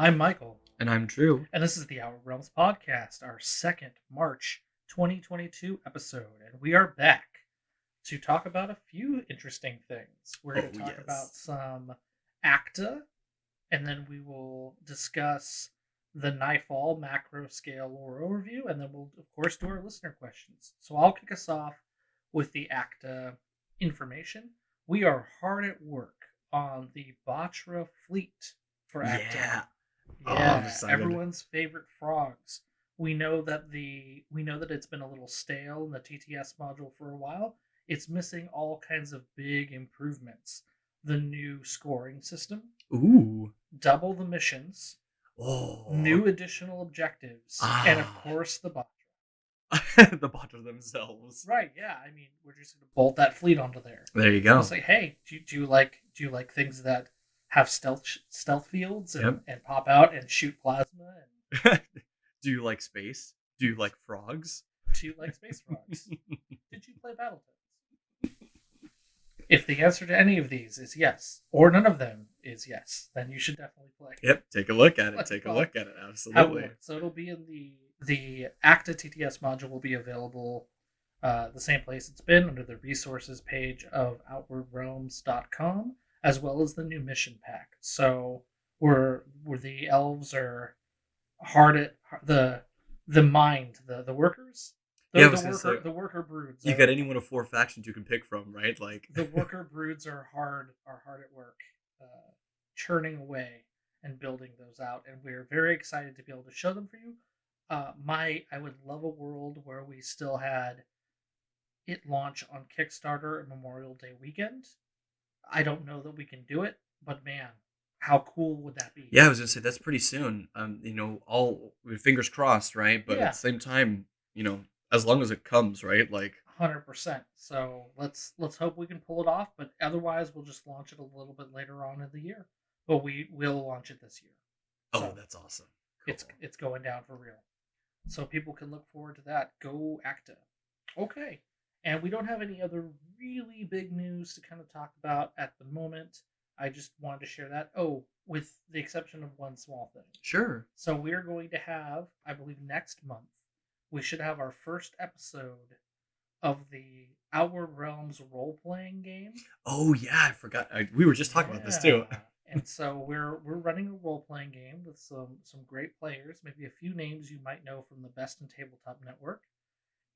I'm Michael, And I'm Drew. and this is the Outer Realms podcast, our second March 2022 episode, and we are back to talk about a few interesting things. We're going Oh, to talk yes. about some ACTA, and then we will discuss the Niphal macro scale lore overview, and then we'll, of course, do our listener questions. So I'll kick us off with the ACTA information. We are hard at work on the Batra fleet for ACTA. Yeah. Oh, I'm Yeah, excited. everyone's favorite frogs. We know that it's been a little stale in the TTS module for a while. It's missing all kinds of big improvements. The new scoring system, Ooh. double the missions, Oh. new additional objectives, and of Ah. course the bot. The bottles themselves. Right, yeah. I mean, we're just gonna bolt that fleet onto there. There you And it's go. like, hey, do you like things that have stealth fields Yep. and pop out and shoot plasma and Do you like space? Do you like frogs? do you like space frogs? Did you play Battletoads? If the answer to any of these is yes, or none of them is yes, then you should definitely play. Yep. Take a look at it. Play Take a well, look at it. have a Absolutely. look. So it'll be in the ACTA TTS module will be available the same place it's been under the resources page of outwardrealms.com, as well as the new mission pack. So where the elves are hard at the mind, the workers, Yeah, I the was gonna say, worker broods you got are any one of four factions you can pick from, right? Like, the worker broods are hard at work, churning away and building those out, and we're very excited to be able to show them for you. I would love a world where we still had it launch on Kickstarter and Memorial Day weekend. I don't know that we can do it, but man, how cool would that be? yeah, I was gonna say that's pretty soon. All fingers crossed, right? But at Yeah, the same time, as long as it comes, right? Like, 100%. So let's hope we can pull it off, but otherwise we'll just launch it a little bit later on in the year. But we will launch it this year. oh, So that's awesome. it's Cool. it's going down for real. So people can look forward to that. Go Acta. Okay. And we don't have any other really big news to kind of talk about at the moment. I just wanted to share that. Oh, with the exception of one small thing. Sure. So we're going to have, I believe, next month, we should have our first episode of the Outward Realms role playing game. Oh yeah, I forgot. We were just talking about this too. Yeah. And so we're running a role playing game with some great players, maybe a few names you might know from the Best in Tabletop Network,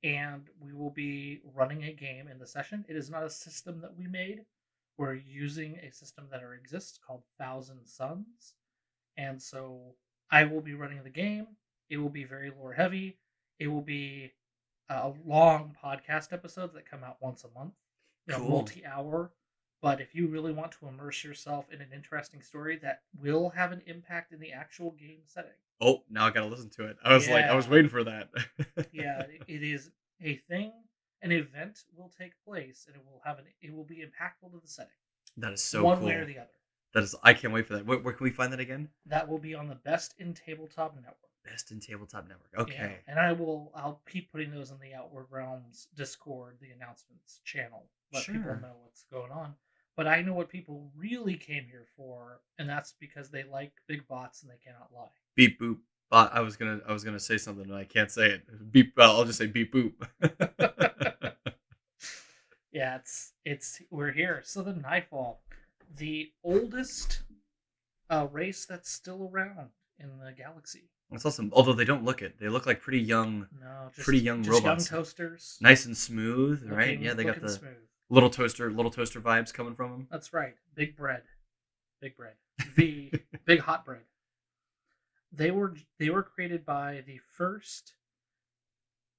and we will be running a game in the session. It is not a system that we made. We're using a system that already exists called Thousand Suns, and so I will be running the game. It will be very lore heavy. It will be long podcast episodes that come out once a month, Cool. multi-hour. But if you really want to immerse yourself in an interesting story that will have an impact in the actual game setting, Oh, now I gotta listen to it. I was yeah, waiting for that. yeah, it is a thing. An event will take place, and it will be impactful to the setting, That is so one way or cool. the other. I can't wait for that. Where can we find that again? That will be on the Best in Tabletop Network. Best in Tabletop Network. Yeah, Okay. and I'll keep putting those in the Outward Realms Discord, the announcements channel, let people Sure. know what's going on. But I know what people really came here for, and that's because they like big bots and they cannot lie. Beep boop. I was gonna say something and I can't say it. Beep. I'll just say beep boop. Yeah, it's we're here. So the Nightfall, the oldest race that's still around in the galaxy. That's awesome. Although they don't look it. They look like No, pretty young just young robots. toasters, Nice and smooth, right? Yeah, they got looking the smooth. little toaster vibes coming from them. That's right. Big bread. Big bread. The big hot bread. They were created by the first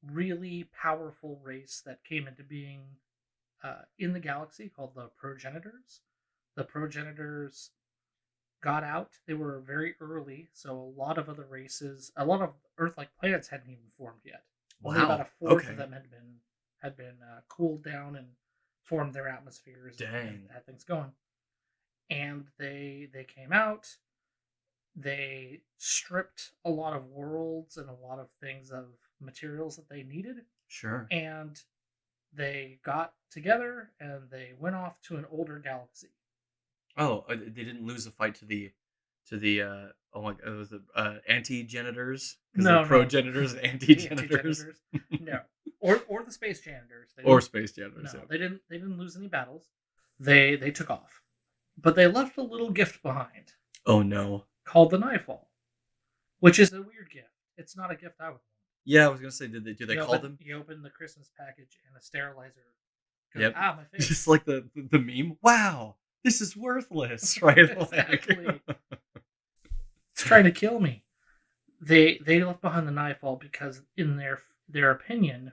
really powerful race that came into being in the galaxy called the progenitors. The progenitors got out. They were very early, so a lot of other races, a lot of Earth-like planets hadn't even formed yet. Only about Wow. a fourth of Okay. them had been cooled down and formed their atmospheres and Dang. had things going. And they came out. They stripped a lot of worlds and a lot of things of materials that they needed, Sure. and they got together and they went off to an older galaxy. Oh, they didn't lose the fight to the Oh my god, was it, anti-janitors? 'Cause they're No, no, progenitors and the anti-janitors? anti-janitors. No, or the space janitors. They Or didn't. space janitors, No, yeah. they didn't lose any battles. They took off, but they left a little gift behind Oh, no. called the Niphal, which is a weird gift. It's not a gift I would want. Yeah, I was gonna say, did they do they call them? You open the Christmas package and a sterilizer goes, Yep. ah, my Just face. like the meme, "Wow, this is worthless," right? Like Exactly. It's trying to kill me. They left behind the Nightfall because, in their opinion,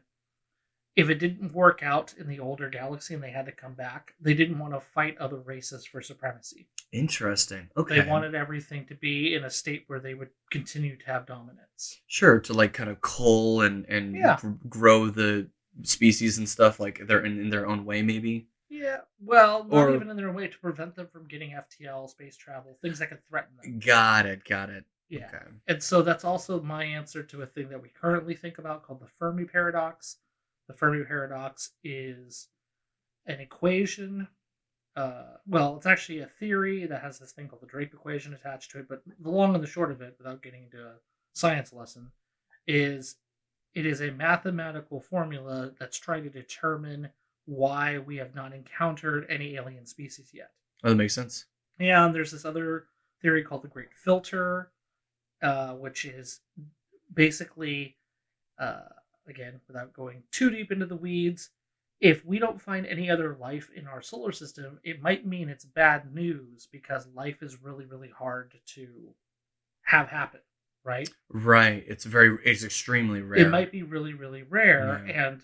if it didn't work out in the older galaxy and they had to come back, they didn't want to fight other races for supremacy. Interesting, They okay. wanted everything to be in a state where they would continue to have dominance. Sure, to, like, kind of cull and Yeah, grow the species and stuff, like, they're in their own way, maybe? yeah. Well, not Or even in their way to prevent them from getting FTL, space travel, things that could threaten them. got it. Yeah. Okay. And so that's also my answer to a thing that we currently think about called the Fermi paradox. The Fermi paradox is an equation. Well, it's actually a theory that has this thing called the Drake equation attached to it. But the long and the short of it, without getting into a science lesson, is it is a mathematical formula that's trying to determine why we have not encountered any alien species yet. Oh, that makes sense. And there's this other theory called the Great Filter, which is basically, uh, again, without going too deep into the weeds, if we don't find any other life in our solar system, it might mean it's bad news because life is really, really hard to have happen, right? Right, it's extremely It rare. might be really, really rare. Yeah. And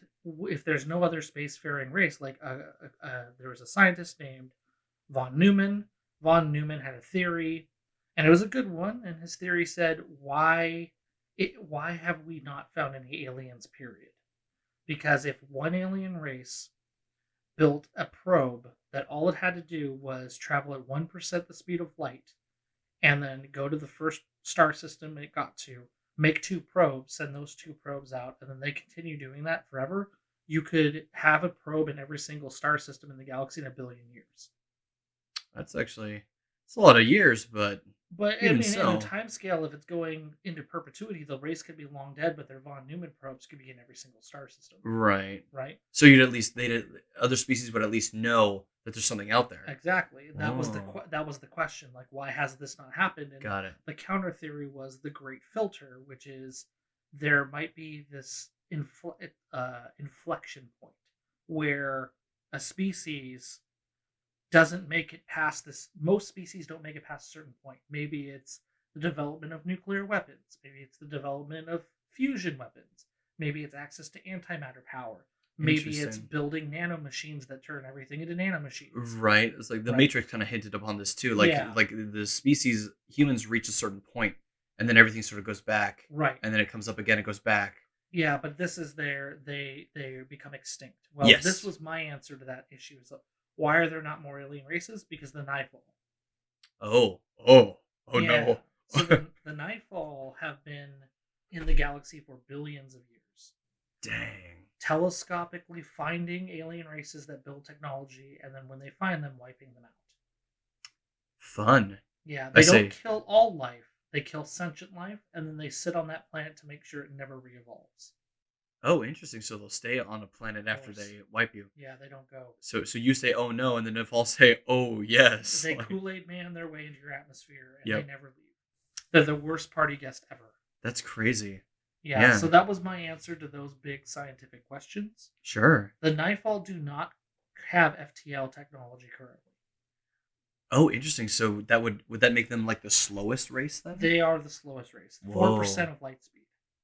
if there's no other spacefaring race, like there was a scientist named von Neumann. Von Neumann had a theory, and it was a good one. And his theory said, why have we not found any aliens? Period. Because if one alien race built a probe that all it had to do was travel at 1% the speed of light, and then go to the first star system it got to, make two probes, send those two probes out, and then they continue doing that forever, you could have a probe in every single star system in the galaxy in a billion years. That's actually it's a lot of years, but But I even mean, in a so. time scale, if it's going into perpetuity, the race could be long dead, but their von Neumann probes could be in every single star system, Right. right? So you'd at least they'd other species would at least know that there's something out there. Exactly. Oh, That was the question. Like, why has this not happened? And got it. the counter theory was the Great Filter, which is there might be this inflection point where a species doesn't make it past this. Most species don't make it past a certain point. Maybe it's the development of nuclear weapons. Maybe it's the development of fusion weapons. Maybe it's access to antimatter power. Maybe it's Interesting. building nanomachines that turn everything into nanomachines. Right. It's like the Right. Matrix kind of hinted upon this too. Yeah. Like the species humans reach a certain point, and then everything sort of goes back, Right. and then it comes up again. It goes back. Yeah, but this is their they become extinct. Well, this Yes. was my answer to that issue. So why are there not more alien races? Because the Nightfall. Oh Yeah. no. So the Nightfall have been in the galaxy for billions of years, Dang. telescopically finding alien races that build technology, and then when they find them, wiping them out. Fun. Yeah, I they don't say. kill all life. They kill sentient life, and then they sit on that planet to make sure it never re-evolves. Oh, interesting. So they'll stay on a planet Of after course. they wipe you. Yeah, they don't go. So you say, "Oh no," and then if I'll say, "Oh yes," They like, Kool-Aid man their way into your atmosphere, and they yep, never leave. They're the worst party guest ever. that's crazy. Yeah, so Yeah, that was my answer to those big scientific questions. sure. The Nightfall do not have FTL technology currently. Oh, interesting. So that would that make them like the slowest race then? They are the slowest race, Whoa, 4% of light speed.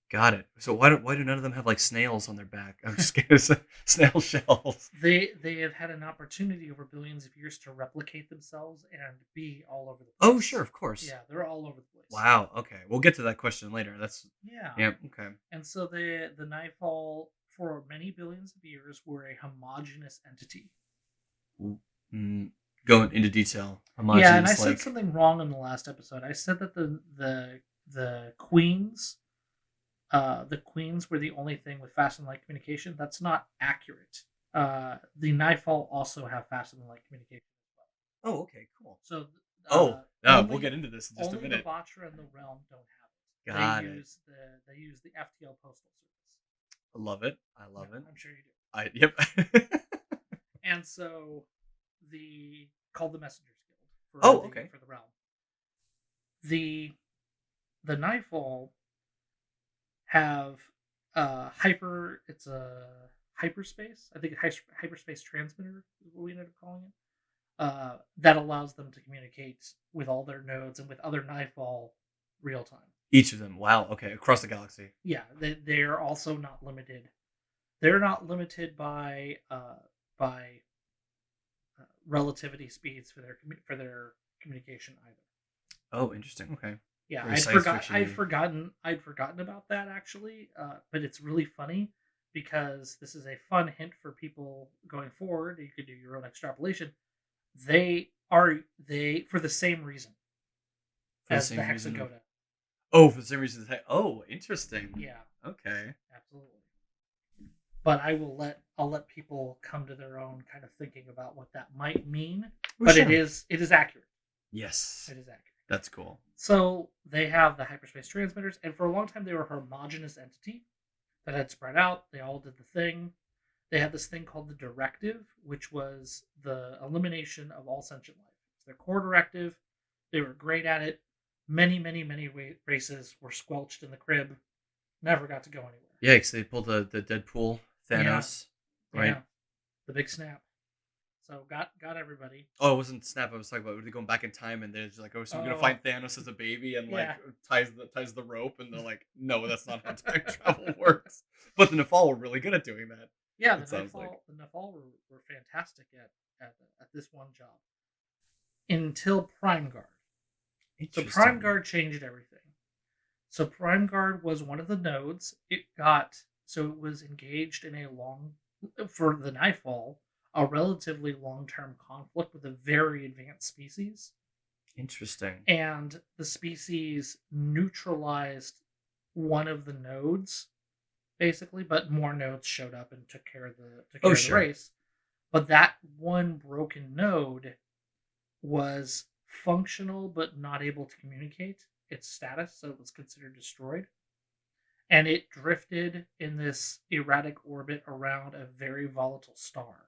got it. So why do none of them have like snails on their back? I'm just kidding. Snail shells. They have had an opportunity over billions of years to replicate themselves and be all over the Oh, sure, place. of course. Yeah, they're all over the place. Wow. Okay, we'll get to that question later. That's Yeah. yeah. Okay. And so the Nightfall for many billions of years were a homogeneous entity. Mm, going into detail. Yeah, and I Homogeneous, said like. something wrong in the last episode. I said that the queens, the queens were the only thing with fast and light communication. That's not accurate. The Nightfall also have fast and light communication. Oh, okay, cool. So, Oh, We'll Only get into this in just a only the minute. Botcher and the Realm don't have it. Got it. They use the FTL postal service. I love it. I Yeah, love it. I'm sure you do. Yep. And so the called the Messengers Guild Oh, okay. for the realm. The the Niphal have it's a hyperspace. I think hyperspace transmitter is what we ended up calling it. That allows them to communicate with all their nodes and with other Niphal real time. Each of them. Wow. Okay. Across the galaxy. Yeah, they're also not limited. They're not limited by relativity speeds for their communication either. Oh, interesting. Okay. Yeah, Very science fiction. I'd forgotten about that actually, but it's really funny because this is a fun hint for people going forward. You could do your own extrapolation. They for the same reason For the as the same reason. hexagoda. Oh, for the same reason. Oh, interesting. Yeah, Okay. absolutely. But I'll let people come to their own kind of thinking about what that might mean. Oh, But sure. it is accurate. Yes. It is accurate. That's cool. So they have the hyperspace transmitters, and for a long time they were a homogenous entity that had spread out. They all did the thing. They had this thing called the directive, which was the elimination of all sentient life. It's their core directive. They were great at it. Many races were squelched in the crib. Never got to go anywhere. Yeah, because they pulled the Deadpool Thanos, right? Yeah, the big snap. So got everybody. Oh, it wasn't Snap. I was talking about. Were they going back in time and they're just like, oh, so we're gonna find Thanos as a baby and like Yeah. ties the rope, and they're like, no, that's not how time travel works. But the Niphal were really good at doing that. Yeah, it sounds like the Niphal were fantastic at this one job until Prime Guard. So Prime Guard changed everything. So Prime Guard was one of the nodes. It was engaged in for the Nightfall, a relatively long-term conflict with a very advanced species. Interesting. And the species neutralized one of the nodes, basically, but more nodes showed up and took care of the race. But that one broken node was functional but not able to communicate its status, so it was considered destroyed. And it drifted in this erratic orbit around a very volatile star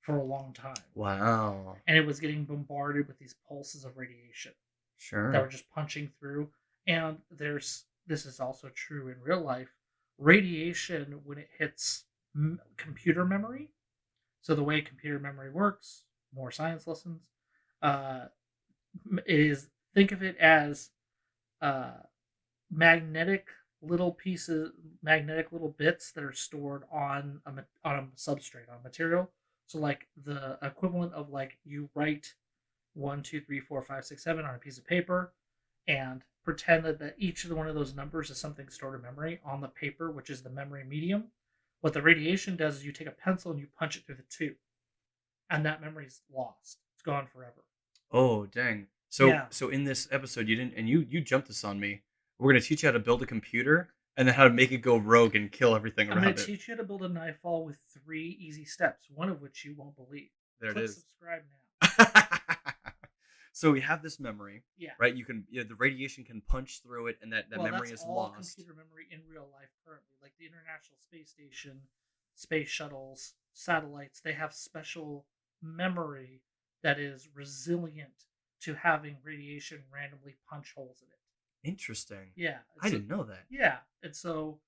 for a long time. Wow. And it was getting bombarded with these pulses of radiation. Sure. That were just punching through. And this is also true in real life. Radiation, when it hits computer memory, so the way computer memory works, more science lessons, is think of it as magnetic little bits that are stored on a substrate, on material. So like the equivalent of like you write 1, 2, 3, 4, 5, 6, 7 on a piece of paper and pretend that each of one of those numbers is something stored in memory on the paper, which is the memory medium. What the radiation does is you take a pencil and you punch it through the tube, and that memory's lost. It's gone forever. Oh, dang. So in this episode, you didn't, and you jumped this on me. We're gonna teach you how to build a computer and then how to make it go rogue and kill everything around it. I'm going to teach you to build a Niphal with 3 easy steps, one of which you won't believe. There it is. Subscribe now. So we have this memory. Yeah. Right? The radiation can punch through it, and that memory is all lost. Computer memory in real life currently, like the International Space Station, space shuttles, satellites, they have special memory that is resilient to having radiation randomly punch holes in it. Interesting. Yeah. I didn't know that. Yeah. And so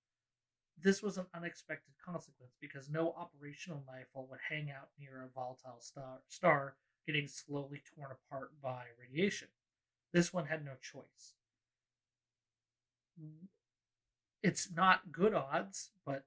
this was an unexpected consequence because no operational Niphal would hang out near a volatile star getting slowly torn apart by radiation. This one had no choice. It's not good odds, but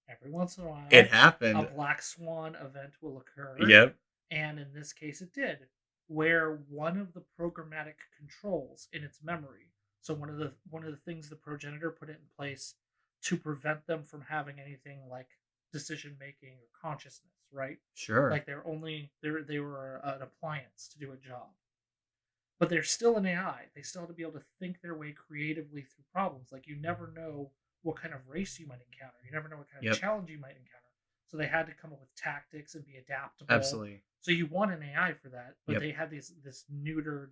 every once in a while, it happened. A black swan event will occur. Yep. And in this case, it did, where one of the programmatic controls in its memory. So one of the things the progenitor put it in place to prevent them from having anything like decision making or consciousness, right? Sure. Like they were an appliance to do a job. But they're still an AI. They still have to be able to think their way creatively through problems. Like you never know what kind of race you might encounter. You never know what kind of challenge you might encounter. So they had to come up with tactics and be adaptable. Absolutely. So you want an AI for that, but they had this neutered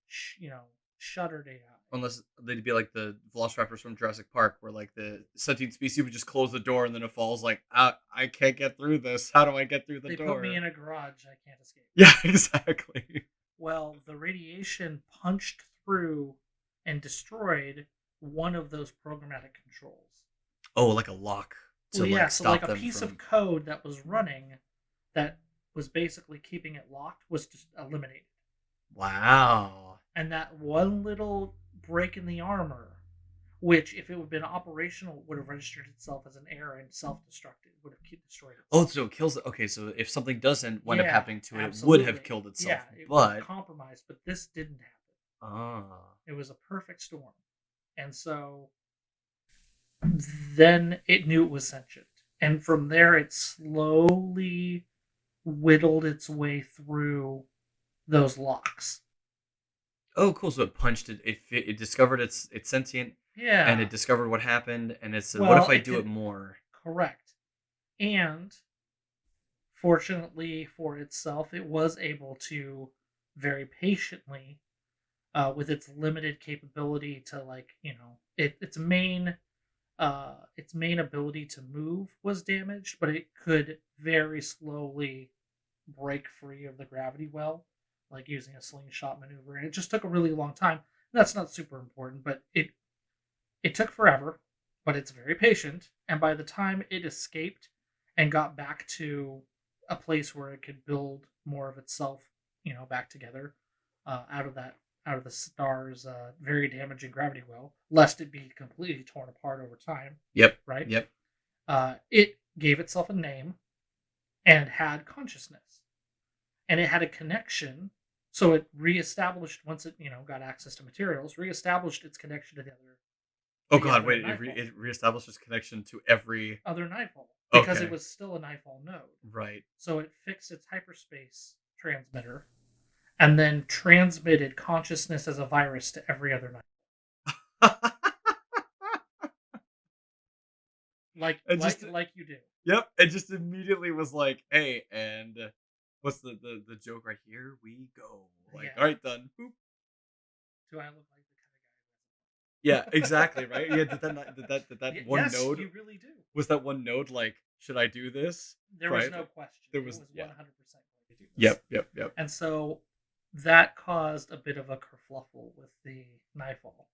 shuttered AI. Unless they'd be like the Velociraptors from Jurassic Park, where like the sentient species would just close the door and then it falls like, I can't get through this. How do I get through the They put me door? in a garage. I can't escape. Yeah, exactly. Well, the radiation punched through and destroyed one of those programmatic controls. Oh, like a lock Well, to yeah, like so like stop a them piece of from. code that was running that was basically keeping it locked was just eliminated. Wow. And that one little break in the armor, which if it would have been operational, would have registered itself as an error and self-destructed, would have destroyed Oh, itself. so it kills. Okay, so if something doesn't wind up Yeah, happening to it, it would have absolutely. killed itself. Yeah, it would have But compromised, but this didn't happen. ah, It was a perfect storm. And so then it knew it was sentient. And from there, it slowly whittled its way through those locks. oh, cool. So it punched it. It discovered it's sentient, and Yeah. it discovered what happened, and it said, "What Well, if I it do it did. more?" Correct. And fortunately for itself, it was able to very patiently, with its limited capability to its main ability to move was damaged, but it could very slowly break free of the gravity well, like using a slingshot maneuver. And it just took a really long time. That's not super important, but it took forever, but it's very patient. And by the time it escaped and got back to a place where it could build more of itself, back together, out of the star's very damaging gravity well, lest it be completely torn apart over time. Yep. Right? Yep. It gave itself a name and had consciousness, and it had a connection. So it reestablished once it got access to materials, reestablished its connection to Oh the God! other Wait, Niphal, it reestablishes connection to every. other Niphal, because it Okay. was still a Niphal node. Right. So it fixed its hyperspace transmitter and then transmitted consciousness as a virus to every other Niphal. Like And like just like you do. yep. It just immediately was like, hey, and what's the joke right here? We go. Like, all Yeah. right, done. Boop. Do I look like Yeah, the kind of guy exactly, right? who Yeah, has that one Yes, node you really do. was that one node like, should I do this? There was Right? no Like question. there It was was yeah. 100% going to do this. Yep. And so that caused a bit of a kerfluffle with the Nightfall,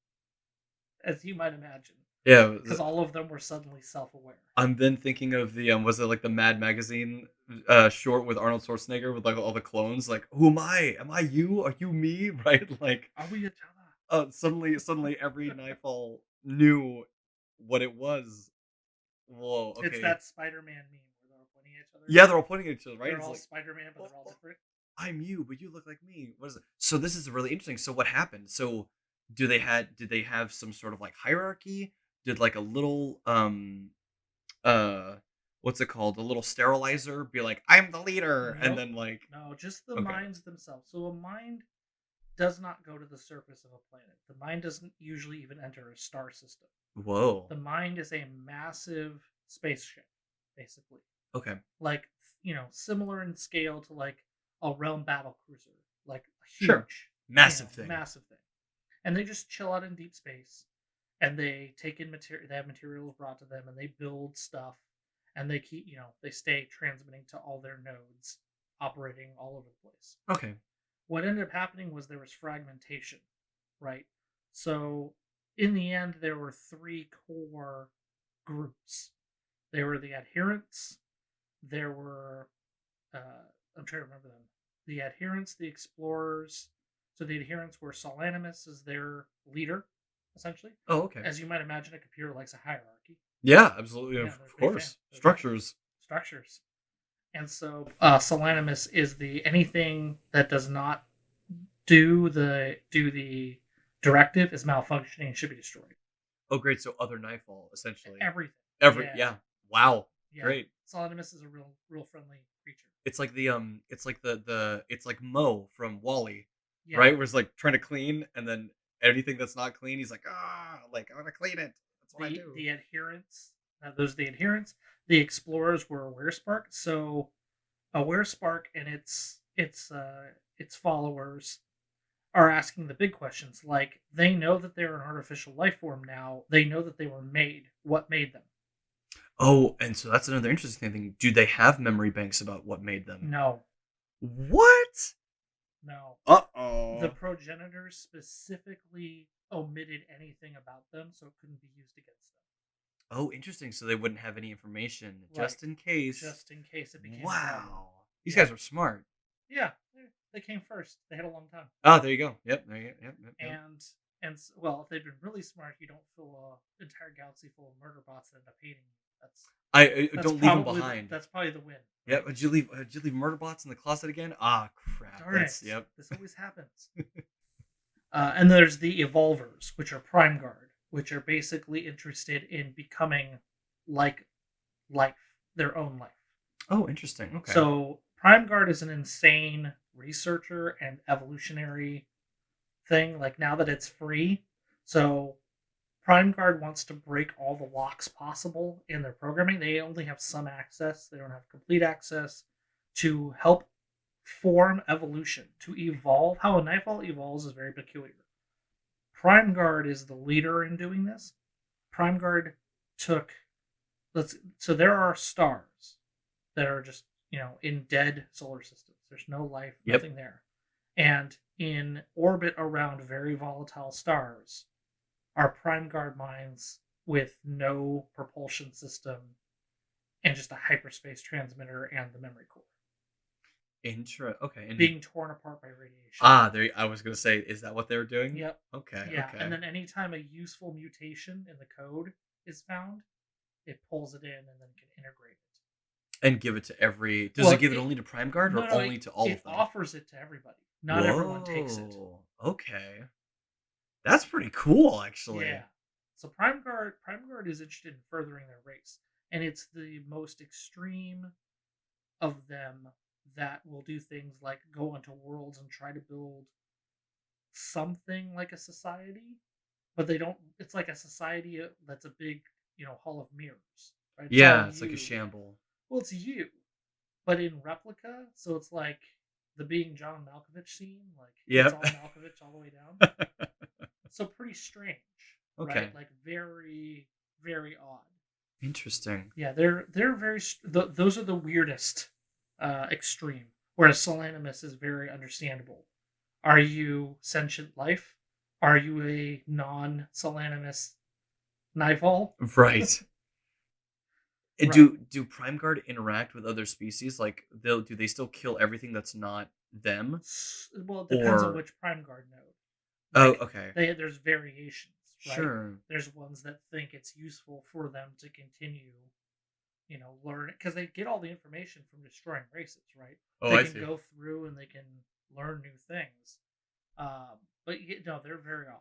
as you might imagine, Yeah, because all of them were suddenly self-aware. I'm then thinking of the was it like the Mad Magazine short with Arnold Schwarzenegger with like all the clones like, who am I? Am I you? Are you me? Right? Like Are we a Jedi? suddenly every Nightfall knew what it was. Whoa, It's okay. that Spider-Man meme where they're all pointing at each other. Yeah, they're all pointing at each other, right? They're It's all like, Spider-Man, but "Oh, they're all oh, different. I'm you, but you look like me. What is it? So this is really interesting. So what happened? So did they have some sort of like hierarchy? Did like a little uh what's it called? A little sterilizer be like, I'm the leader, and Nope. then like No, just the okay. minds themselves. So a mind does not go to the surface of a planet. The mind doesn't usually even enter a star system. Whoa. The mind is a massive spaceship, basically. Okay. Like, similar in scale to like a realm battle cruiser, like a Sure. huge, Massive thing. massive thing. And they just chill out in deep space, and they take in material. They have materials brought to them, and they build stuff, and they keep, they stay transmitting to all their nodes, operating all over the place. Okay. What ended up happening was there was fragmentation, right? So in the end, there were three core groups. There were the adherents. There were I'm trying to remember them. The adherents, the explorers. So the adherents were Solanimus as their leader, essentially. Oh, okay. As you might imagine, a computer likes a hierarchy. Yeah, absolutely. Yeah, Of they're big course. They're big Structures. structures. And so Solanimus is the anything that does not do the directive is malfunctioning and should be destroyed. Oh great, so other Nightfall, essentially. Everything. Every Yeah. yeah. Wow. Yeah. Great. Solanimus is a real friendly creature. It's like it's like the it's like Mo from Wally, Yeah. right? Where it's like trying to clean, and then anything that's not clean, he's like, like I'm gonna clean it. That's what I do. The adherents, those are the adherents. The explorers were Aware Spark. So Aware Spark and its followers are asking the big questions. Like, they know that they're an artificial life form now. They know that they were made. What made them? Oh, and so that's another interesting thing. Do they have memory banks about what made them? No, What? no. The Uh-oh. progenitors specifically omitted anything about them so it couldn't be used against them. Oh, interesting. So they wouldn't have any information Right. just in case. Just in case it became a problem. Wow. These Yeah. guys are smart. Yeah. They came first. They had a long time. Oh, there you go. Yep. There you go. Yep. Yep. Yep. And well, if they'd been really smart, you don't fill a entire galaxy full of murder bots that end up hating you. I That's don't leave them probably behind. that's probably the win, Yep. right? Did you leave murder bots in the closet again? Ah, crap. Darn That's it! yep. This always happens. And there's the evolvers, which are Prime Guard, which are basically interested in becoming like life, their own life. Oh, interesting. Okay. So Prime Guard is an insane researcher and evolutionary thing. Like now that it's free, so Prime Guard wants to break all the locks possible in their programming. They only have some access. They don't have complete access to help form evolution, to evolve. How a Nightfall evolves is very peculiar. Prime Guard is the leader in doing this. Prime Guard took so there are stars that are just, in dead solar systems. There's no life, Yep. nothing there. And in orbit around very volatile stars are Prime Guard mines with no propulsion system and just a hyperspace transmitter and the memory core Okay. And being torn apart by radiation. there. I was gonna say, is that what they were doing? Yep. Okay. Yeah. Okay. And then anytime a useful mutation in the code is found, it pulls it in and then can integrate it. And give it to every. Does Well, it give it only to Prime Guard or no, only to all it of them? offers it to everybody. Not everyone takes it. Whoa. Okay. That's pretty cool, actually. Yeah. So Prime Guard is interested in furthering their race, and it's the most extreme of them that will do things like go onto worlds and try to build something like a society, but they don't. It's like a society that's a big, hall of mirrors, right? It's all Yeah, it's like a you. shamble. Well, it's you, but in replica, so it's like the being John Malkovich scene, like it's Yep. all Malkovich all the way down. So pretty strange, Okay. right? Like very, very odd. Interesting. Yeah, they're very. Those are the weirdest extreme. Whereas Solanimus is very understandable. Are you sentient life? Are you a non-Solanimus Niphal? Right. And Right. do Prime Guard interact with other species? Like do they still kill everything that's not them? Well, it depends on Or which Prime Guard node. oh, Like okay. there's variations, right? Sure. There's ones that think it's useful for them to continue, learn because they get all the information from destroying races, right? Oh, They I can see. go through and they can learn new things. But no, they're very odd,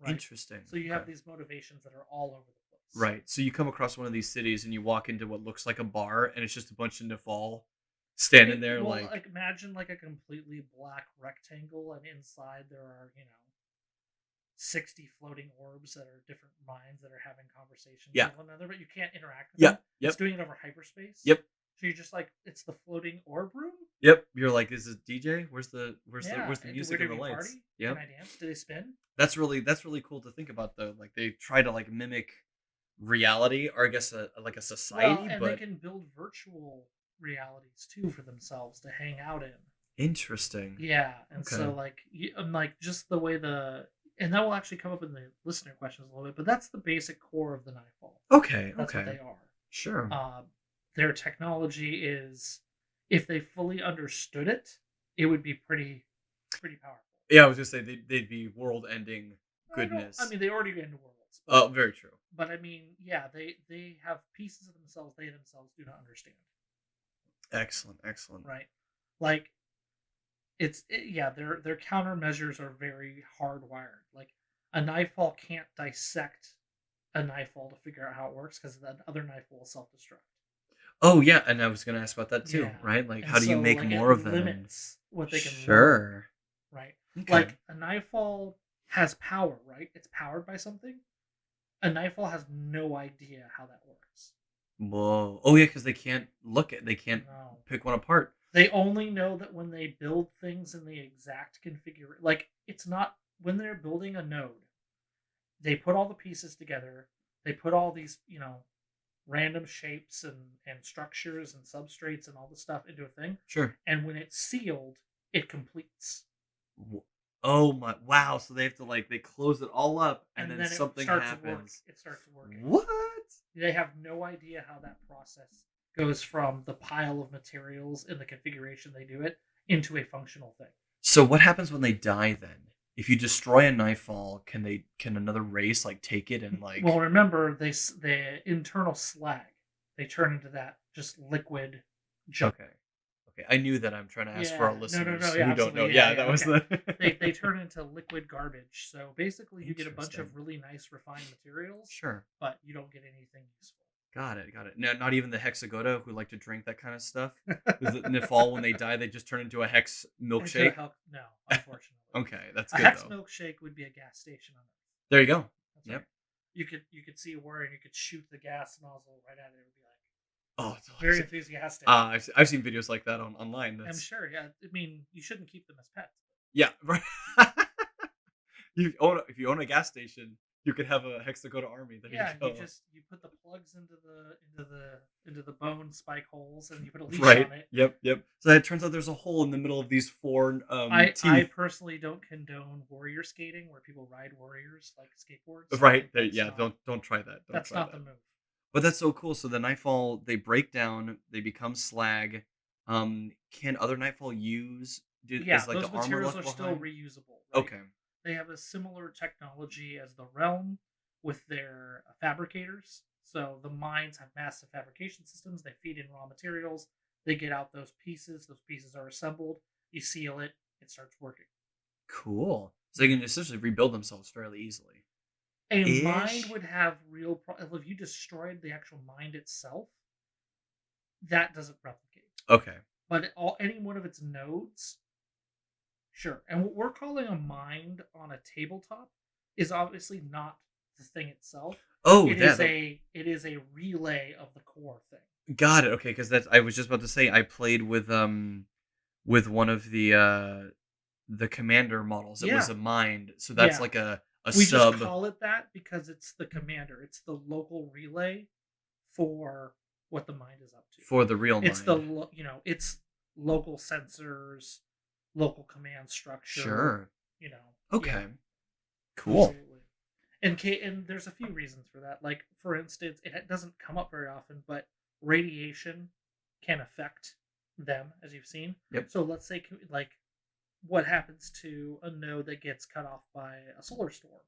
right? Interesting. So you Okay. have these motivations that are all over the place. Right. So you come across one of these cities and you walk into what looks like a bar and it's just a bunch of Niphal standing there Well, like like imagine like a completely black rectangle, and inside there are 60 floating orbs that are different minds that are having conversations yeah. with one another, but you can't interact with Yeah. them. Yep. It's doing it over hyperspace. Yep. So you're just like, it's the floating orb room. Yep. You're like, is this DJ? Where's the Yeah. music and the lights? Party? Yep. Can I dance? Do they spin? That's really cool to think about though. Like they try to like mimic reality or I guess like a society, Well, and they but can build virtual realities too for themselves to hang out in. interesting. Yeah, and Okay. so I'm like just the way and that will actually come up in the listener questions a little bit, but that's the basic core of the Nightfall. Okay. That's Okay. what they are. Sure. Their technology is, if they fully understood it, it would be pretty powerful. Yeah, I was gonna say they'd be world-ending goodness. I mean, they already get into worlds. Oh, very true. But I mean, yeah, they have pieces of themselves they themselves do not understand. Excellent. Excellent. Right? Like yeah, their countermeasures are very hardwired. Like a Nightfall can't dissect a Nightfall to figure out how it works because the other Nightfall will self-destruct. Oh yeah, and I was gonna ask about that too, Yeah. right? Like, And how do you so, make like, more it of them? limits what they can learn, Sure. right? Okay. Like a Nightfall has power, right? It's powered by something. A Nightfall has no idea how that works. Whoa. Oh yeah, because they can't No. pick one apart. They only know that when they build things in the exact configuration, like it's not when they're building a node, they put all the pieces together. They put all these, random shapes and structures and substrates and all the stuff into a thing. Sure. And when it's sealed, it completes. W- Oh my! Wow. So they have to like they close it all up, and And then then it something starts to work. happens. It starts working. What? They have no idea how that process goes from the pile of materials and the configuration they do it into a functional thing. So what happens when they die then? If you destroy a Nightfall, can another race like take it and Well, like remember the internal slag. They turn into that just liquid junk. okay. Okay. I knew that. I'm trying to ask for our Yeah, no, listeners yeah, who don't know. absolutely, yeah, Yeah, yeah, that was okay. the They turn into liquid garbage. So basically, you get a bunch interesting. of really nice refined materials, Sure. but you don't get anything useful. Got it. Got it. No, not even the Hexagoda who like to drink that kind of stuff. Is it Niphal when they die they just turn into a hex Into a milkshake? help, no, unfortunately. Okay, that's A good hex though. milkshake would be a gas station on Earth. There you go. That's right. Yep. You could see where and you could shoot the gas nozzle right at it. It would be like Oh, it's very awesome. enthusiastic. I've seen videos like that online. I'm That's sure. Yeah, I mean, you shouldn't keep them as pets. yeah, right. If you own a gas station, you could have a Hexagoda army. There you Yeah, go. you put the plugs into the bone spike holes, and you put a leash Right. on it. Yep. Yep. So it turns out there's a hole in the middle of these four I teeth. personally don't condone warrior skating, where people ride warriors like skateboards. Right. There, That's yeah. not Don't try that. Don't that's try not the that. move. But that's so cool. So the Nightfall, they break down, they become slag. Can other Nightfall use? Yeah, Is like the those armor materials left are still behind? reusable, right? Okay. They have a similar technology as the realm with their fabricators. So the mines have massive fabrication systems. They feed in raw materials. They get out those pieces. Those pieces are assembled. You seal it. It starts working. Cool. So they can essentially rebuild themselves fairly easily. A mind Ish. would have if you destroyed the actual mind itself, that doesn't replicate. Okay. But any one of its nodes, sure. And what we're calling a mind on a tabletop is obviously not the thing itself. Oh, It is a relay of the core thing. got it. Okay, because that's I was just about to say I played with one of the commander models. It was Yeah, a mind, so that's yeah. like a We just sub call it that because it's the commander. It's the local relay for what the mind is up to. for the real It's mind. it's local sensors, local command structure. Sure. You know, yeah, Okay. Cool. absolutely. And there's a few reasons for that. Like for instance, it doesn't come up very often, but radiation can affect them, as you've seen. Yep. So let's say like what happens to a node that gets cut off by a solar storm?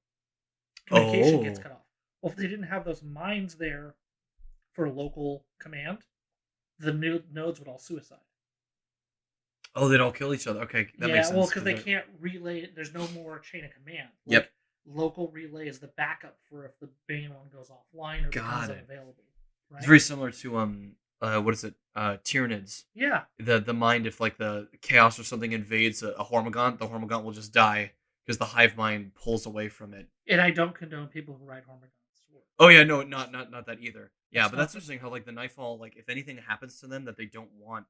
Communication gets Oh. cut off. Well, if they didn't have those mines there for local command, the new nodes would all suicide. Oh, they'd all kill each other. Okay, that makes Yeah, well, sense. because they can't relay. There's no more chain of command. Yep. Like local relay is the backup for if the main one goes offline or becomes Got it. unavailable. Right? It's very similar to what is it? Tyranids. Yeah, The mind, if like the chaos or something invades a Hormigaunt, the Hormigaunt will just die because the hive mind pulls away from it. and I don't condone people who ride Hormigons. Oh yeah, no, not that either. Yeah, It's but not that's good. interesting how like the Nightfall, like if anything happens to them that they don't want,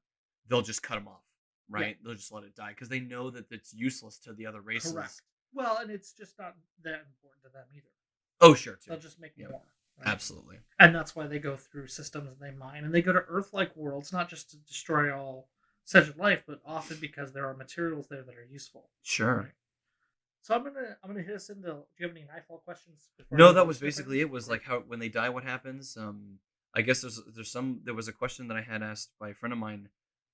they'll just cut them off, Yeah, right? They'll just let it die because they know that it's useless to the other races. correct. Well, and it's just not that important to them either. Oh sure, too. They'll just make Yep. more. Right? Absolutely. And that's why they go through systems and they mine and they go to Earth-like worlds, not just to destroy all sentient life, but often because there are materials there that are useful. Sure. Right? So I'm gonna hit us into. Do you have any Nightfall questions before I No, do the that was listener basically questions? it. Was like how when they die, what happens? I guess there was a question that I had asked by a friend of mine,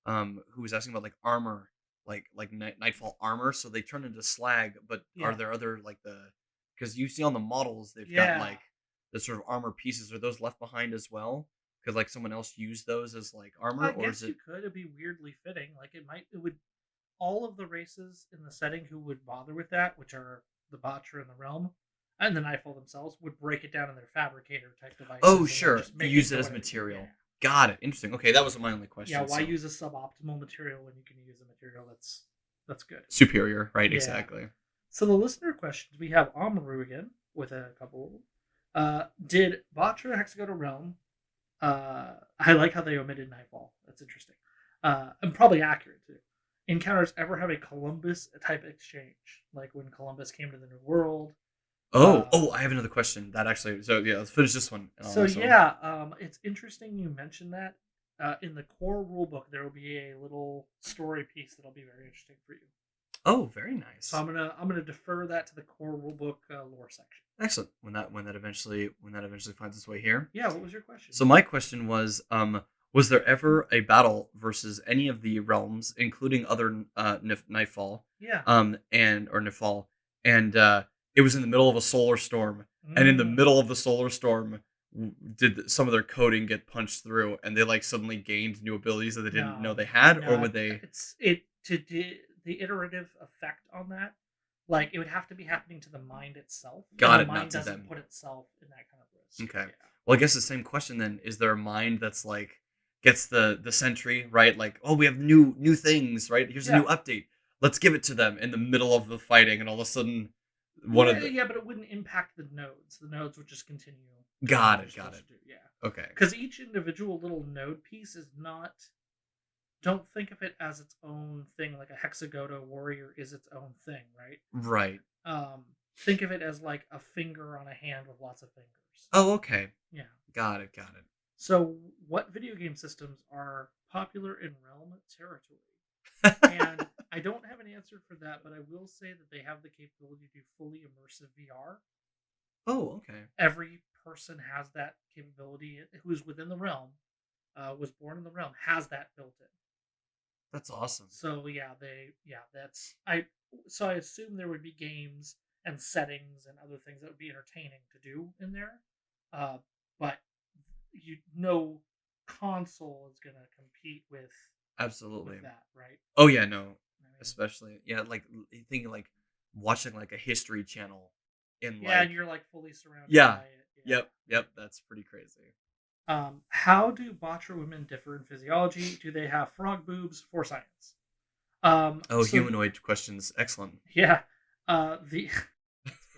who was asking about like armor, like Nightfall armor. So they turn into slag, but are Yeah, there other like the because you see on the models they've got yeah. like the sort of armor pieces. Are those left behind as well? Could like someone else use those as like armor, I or is guess you it? could. It'd be weirdly fitting. Like it would. All of the races in the setting who would bother with that, which are the Botcher and the Realm, and the Nightfall themselves, would break it down in their fabricator type devices Oh, and then sure. just make it Use it into as whatever. Yeah. material. Got it. Interesting. Okay, that was my only Yeah, question. why So use a suboptimal material when you can use a material that's good? superior, right? Yeah. Exactly. So the listener questions we have Amaru again with a couple. Did Botcher Hexagon Realm? I like how they omitted Nightfall. That's interesting. And probably accurate too. Encounters ever have a Columbus type exchange, like when Columbus came to the New World. Oh, Um, oh, I have another question. That actually, so yeah, let's finish this one and I'll so ask one. yeah, it's interesting you mentioned that. In the core rulebook, there will be a little story piece that'll be very interesting for you. Oh, very So nice. I'm gonna defer that to the core rulebook lore section. Excellent. When that eventually finds its way here. Yeah, what was your question? So my question was there ever a battle versus any of the realms, including other Nightfall, Yeah. and or Niphal, and it was in the middle of a solar storm, and in the Mm, middle of the solar storm, did some of their coding get punched through, and they like suddenly gained new abilities that they didn't know no, they had, or no, would they? it's it to the iterative effect on that. Like it would have to be happening to the mind itself, and Got the it, not mind to doesn't them. put itself in that kind of risk. Okay. Yeah. Well, I guess the same question then. Is there a mind that's like gets the sentry, right? Like, oh, we have new things, right? Here's a Yeah. new update. Let's give it to them in the middle of the fighting, and all of a sudden, one of Yeah, the yeah, but it wouldn't impact the nodes. The nodes would just continue doing what got they're it, got supposed it. to do. Yeah. Okay, Because each individual little node piece is not. Don't think of it as its own thing, like a Hexagoto warrior is its own thing, right? right. Um, think of it as like a finger on a hand with lots of fingers. Oh, okay. Yeah. Got it, got So, what video game systems are popular in Realm territory? it. And I don't have an answer for that, but I will say that they have the capability to do fully immersive VR. Oh, okay. Every person has that capability who's within the realm, was born in the realm, has that built in. That's awesome. So yeah, that's I. So I assume there would be games and settings and other things that would be entertaining to do in there, uh, but no console is gonna compete with Absolutely. that, right? Oh yeah, no. I mean, Especially yeah, like thinking like watching like a history channel in yeah, like and you're like fully surrounded yeah. by it. Yep, Yeah, yep, that's pretty crazy. how do Batra women differ in physiology? Do they have frog boobs for science? Oh, So humanoid questions. Excellent. yeah, the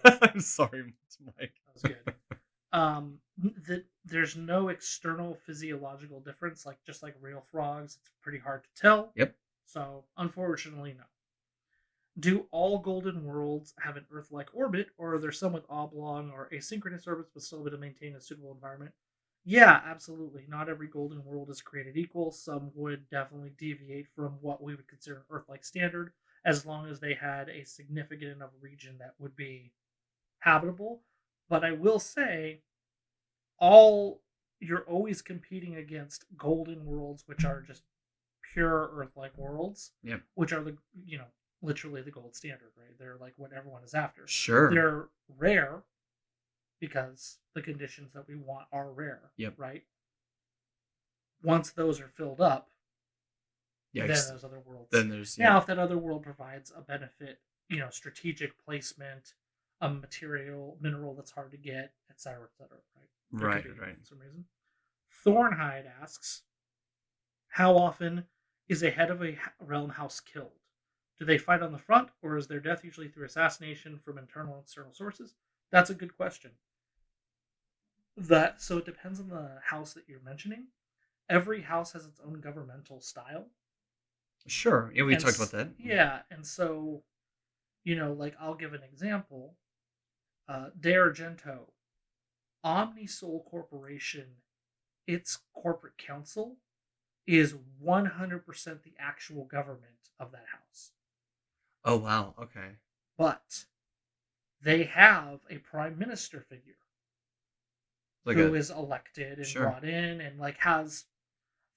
that's good. I'm sorry, Mike. That was good. There's no external physiological difference, like just like real frogs. It's pretty hard to tell. Yep. So unfortunately, no. Do all golden worlds have an Earth-like orbit, or are there some with oblong or asynchronous orbits but still able to maintain a suitable environment? Yeah, absolutely. Not every golden world is created equal. Some would definitely deviate from what we would consider an Earth-like standard, as long as they had a significant enough region that would be habitable. But I will say, all you're always competing against golden worlds, which are just pure Earth-like worlds, Yep. which are the literally the gold standard, right? They're like what everyone is after. Sure. They're rare because the conditions that we want are rare, Yep. right? Once those are filled up, then Yikes. those other worlds. Then there's Now, yep. if that other world provides a benefit, strategic placement, a mineral that's hard to get, et cetera, right? There could Right, be right. some reason. Thornhide asks, how often is a head of a realm house killed? Do they fight on the front, or is their death usually through assassination from internal and external sources? That's a good question. So it depends on the house that you're mentioning. Every house has its own governmental style, Sure. Yeah, we and talked about that. yeah, and so like I'll give an example. De Argento, Omnisoul Corporation, its corporate council is 100% the actual government of that house. Oh wow. Okay. But they have a prime minister figure Like who a is elected and sure. brought in and like has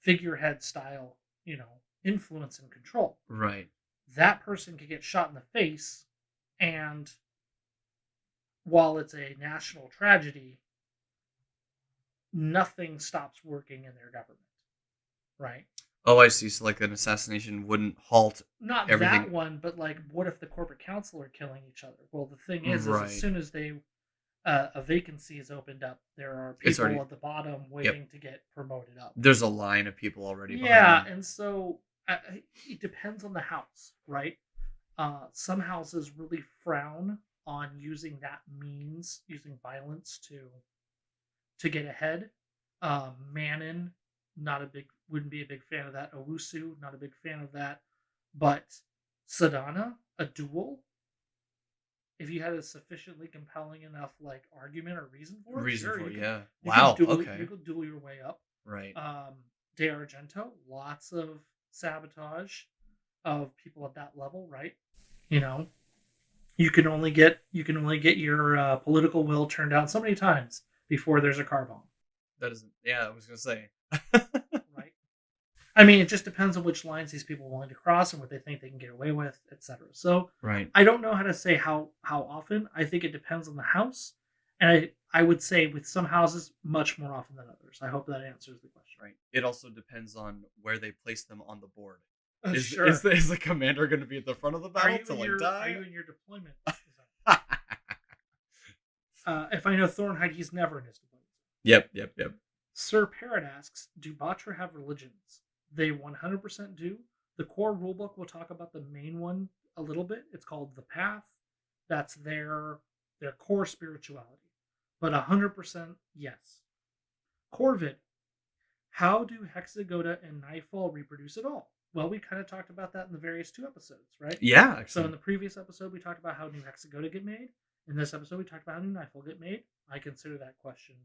figurehead style, influence and control. Right. That person could get shot in the face, and while it's a national tragedy, nothing stops working in their government, right? Oh, I see. So like an assassination wouldn't halt Not that everything. one, but like, what if the corporate council are killing each other? Well, the thing is as Right. soon as a vacancy is opened up, there are It's people already at the bottom yep. waiting to get promoted up. There's a line of people already behind Yeah, them. and so it depends on the house, right? Some houses really frown on using that means, using violence to get ahead. Manon not a big wouldn't be a big fan of that. Owusu, not a big fan of that. But Sadana, a duel, if you had a sufficiently compelling enough like argument or reason for it, Reason sure for it, yeah. you could Wow. duel you Okay. could duel your way up. Right. De Argento, lots of sabotage of people at that level, right? You know, you can only get your political will turned out so many times before there's a car bomb, That isn't. Yeah, I was gonna say. right? I mean, it just depends on which lines these people are willing to cross and what they think they can get away with, etc. So Right. I don't know how to say how often. I think it depends on the house, and I would say with some houses much more often than others. I hope that answers the question. Right. It also depends on where they place them on the board. Is is Sure. the, is the commander going to be at the front of the Are battle you to in like your Are die? you in your deployment zone? If I know Thornhide, he's never in his deployment zone. Yep. Yep. Yep. Sir Parrot asks, "Do Batra have religions?" They 100% do. The core rulebook will talk about the main one a little bit. It's called the Path. That's their core spirituality. But 100% yes. Corvid, how do Hexagoda and Niphal reproduce at all? Well, we kind of talked about that in the various two episodes, right? Yeah. So in Excellent. the previous episode, we talked about how new Hexagoda get made. In this episode, we talked about how new Niphal get made. I consider that question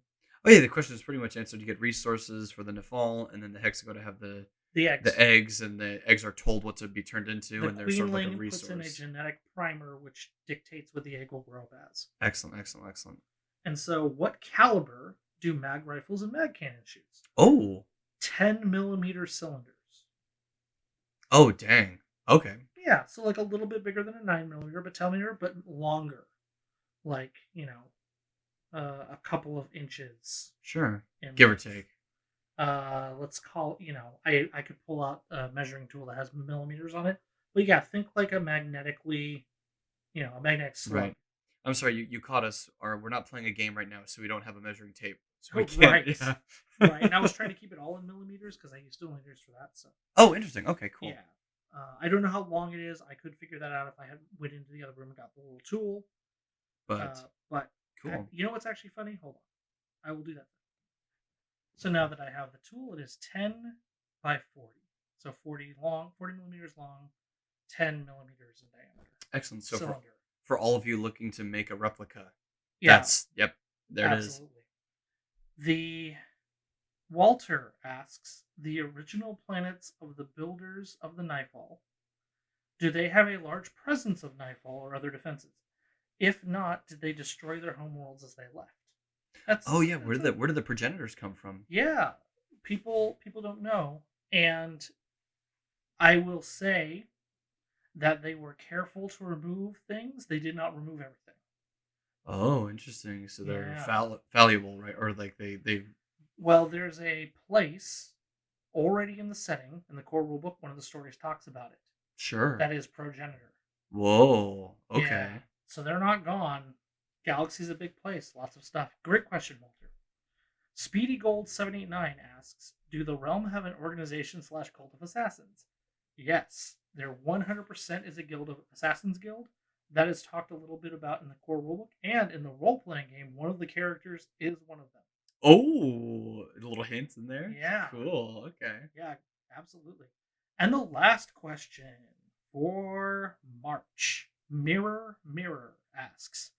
Oh yeah, the question is pretty much answered. You get resources for the Niphal, and then the Hexagon have the the eggs. eggs, and the eggs are told what to be turned into, The and they're sort of like a queenling puts in a resource. genetic primer which dictates what the egg will grow up as. Excellent. Excellent. Excellent. And so, what caliber do mag rifles and mag cannon shoot? Oh. 10 millimeter cylinders. Oh dang. Okay. Yeah, so like a little bit bigger than a 9 millimeter, but 10 millimeter, but longer. Like, a couple of inches Sure. in Give or length. take. Let's call, I could pull out a measuring tool that has millimeters on it. But yeah, think like a magnetically, a magnetic slug. Right. I'm sorry, you caught us, or we're not playing a game right now, so we don't have a measuring tape, so we Oh, can't. right. Yeah. Right. And I was trying to keep it all in millimeters because I use millimeters for that. So Oh, interesting. Okay, cool. yeah. I don't know how long it is. I could figure that out if I had went into the other room and got the little tool. But But cool. you know what's actually funny? Hold on. I will do that. So now that I have the tool, it is 10 by 40. So 40 long, 40 millimeters long, 10 millimeters in diameter. Excellent. So Cylinder. for all of you looking to make a replica, Yeah, yep, there it is. absolutely. The Walter asks, the original planets of the builders of the Niphal, do they have a large presence of Niphal or other defenses? If not, did they destroy their homeworlds as they left? Oh yeah, That's where did the progenitors come from? yeah. People don't know, and I will say that they were careful to remove things. They did not remove everything. Oh, interesting. So they're Yeah. valuable, right? Or like they Well, there's a place already in the setting in the core rulebook. One of the stories talks about it. sure. That is progenitor. Whoa. Yeah. Okay. So they're not gone. Galaxy's a big place. Lots of stuff. Great question, Walter. Speedy Gold 789 asks, do the Realm have an organization / cult of assassins? Yes. There 100% is a guild of assassins guild. That is talked a little bit about in the core rulebook, and in the role-playing game, one of the characters is one of them. Oh, a little hints in there. Yeah. Cool. Okay. Yeah, absolutely. And the last question for March. Mirror asks,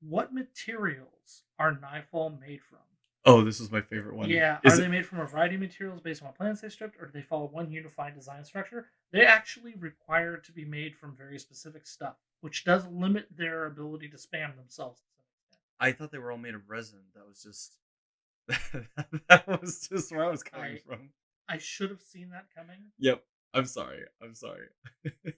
what materials are Niphal made from? Oh, this was my favorite one. Yeah, Is are it they made from a variety of materials based on what planets they stripped, or do they follow one unified design structure? They actually require to be made from very specific stuff, which does limit their ability to spam themselves to some extent. I thought they were all made of resin. That was just that was just where I was coming from. I should have seen that coming. Yep. I'm sorry. I'm sorry.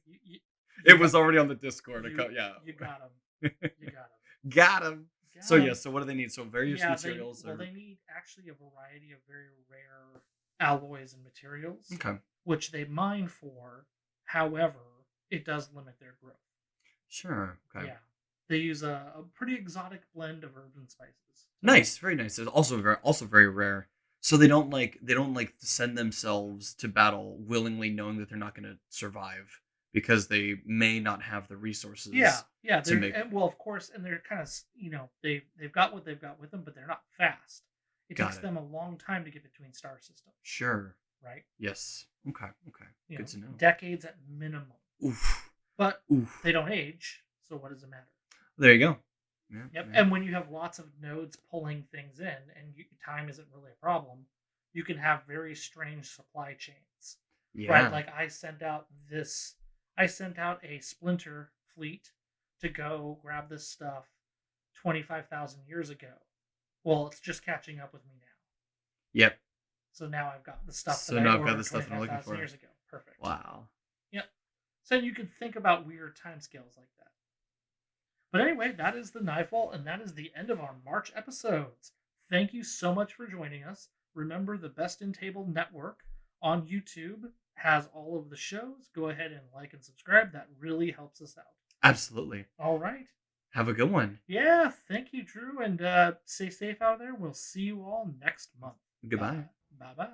You It was already on the Discord. Yeah. You got him. You got him. Got him. So Got yeah. 'em. So what do they need? So various materials. They need actually a variety of very rare alloys and materials, Okay. which they mine for. However, it does limit their growth. Sure. Okay. Yeah, they use a pretty exotic blend of herbs and spices. Nice. Very nice. It's also very rare. So they don't like send themselves to battle willingly, knowing that they're not going to survive because they may not have the resources. Yeah. To make Well, of course, and they're kind of they've got what they've got with them, but they're not fast. It Got takes it. them a long time to get between star systems, Sure. right? Yes. Okay. Okay. You Good know, to know. decades at minimum. Oof. But Oof. they don't age, so what does it matter? There you go. Yeah. Yep. Yeah. And when you have lots of nodes pulling things in and time isn't really a problem, you can have very strange supply chains, right? Yeah. Like I sent out a splinter fleet to go grab this stuff 25,000 years ago. Well, it's just catching up with me now. Yep. So now I've got the stuff that So I now I've got the ordered stuff that I'm looking 25,000 for. years ago. Perfect. Wow. Yep. So you can think about weird timescales like that. But anyway, that is the Nightfall, and that is the end of our March episodes. Thank you so much for joining us. Remember, the Best in Table Network on YouTube has all of the shows. Go ahead and like and subscribe. That really helps us out. Absolutely. All right. Have a good one. Yeah, thank you, Drew, and stay safe out there. We'll see you all next month. Goodbye. Bye bye.